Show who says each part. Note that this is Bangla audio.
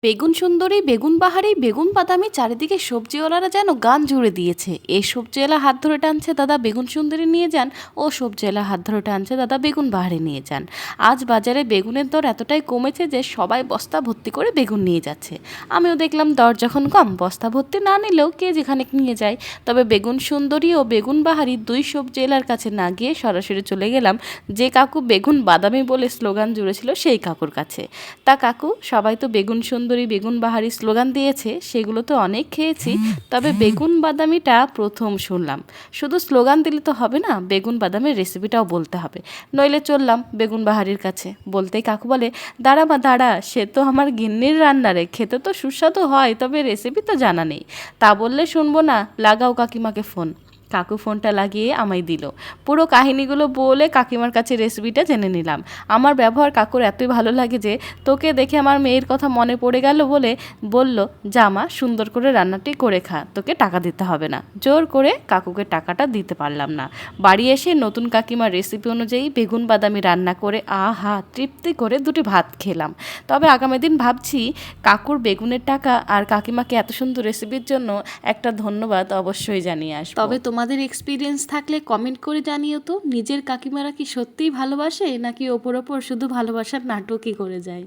Speaker 1: বেগুন সুন্দরী, বেগুন বাহারি, বেগুন বাদামি, চারিদিকে সবজিওয়ালারা যেন গান জুড়ে দিয়েছে। এই সবজিওয়ালা হাত ধরে টানছে, দাদা বেগুন সুন্দরী নিয়ে যান। ও সবজিওয়ালা হাত ধরে টানছে, দাদা বেগুন বাহারি নিয়ে যান। আজ বাজারে বেগুনের দর এতটাই কমেছে যে সবাই বস্তা ভর্তি করে বেগুন নিয়ে যাচ্ছে। আমিও দেখলাম দর যখন কম, বস্তা ভর্তি না নিলেও কে যেখানে নিয়ে যায়। তবে বেগুন সুন্দরী ও বেগুন বাহারি দুই সবজিওয়ালার কাছে না গিয়ে সরাসরি চলে গেলাম যে কাকু বেগুন বাদামি বলে স্লোগান জুড়েছিল সেই কাকুর কাছে। তা কাকু, সবাই তো বেগুন সুন্দরী বেগুন বাহারি স্লোগান দিয়েছে, সেগুলো তো অনেক খেয়েছি, তবে বেগুন বাদামিটা প্রথম শুনলাম। শুধু স্লোগান দিলে তো হবে না, বেগুন বাদামের রেসিপিটাও বলতে হবে। নইলে চললাম বেগুন বাহারির কাছে। বলতেই কাকু বলে, দাঁড়া বা দাঁড়া, সে তো আমার গিন্নির রান্না রে, খেতে তো সুস্বাদু হয়, তবে রেসিপি তো জানা নেই। তা বললে শুনবো না, লাগাও কাকিমাকে ফোন। কাকু ফোনটা লাগিয়ে আমায় দিল। পুরো কাহিনীগুলো বলে কাকিমার কাছে রেসিপিটা জেনে নিলাম। আমার ব্যবহার কাকুর এতই ভালো লাগে যে তোকে দেখে আমার মেয়ের কথা মনে পড়ে গেল বলে বলল, জামা সুন্দর করে রান্নাটি করে খা, তোকে টাকা দিতে হবে না। জোর করে কাকুকে টাকাটা দিতে পারলাম না। বাড়ি এসে নতুন কাকিমার রেসিপি অনুযায়ী বেগুন বাদামি রান্না করে আহা তৃপ্তি করে দুটি ভাত খেলাম। তবে আগামী দিন ভাবছি কাকুর বেগুনের টাকা আর কাকিমাকে এত সুন্দর রেসিপির জন্য একটা ধন্যবাদ অবশ্যই জানিয়ে আসবো। তবে তোমাদের এক্সপিরিয়েন্স থাকলে কমেন্ট করে জানিও তো, নিজের কাকিমারা কি সত্যিই ভালোবাসে নাকি ওপর ওপর শুধু ভালোবাসার নাটকই করে যায়।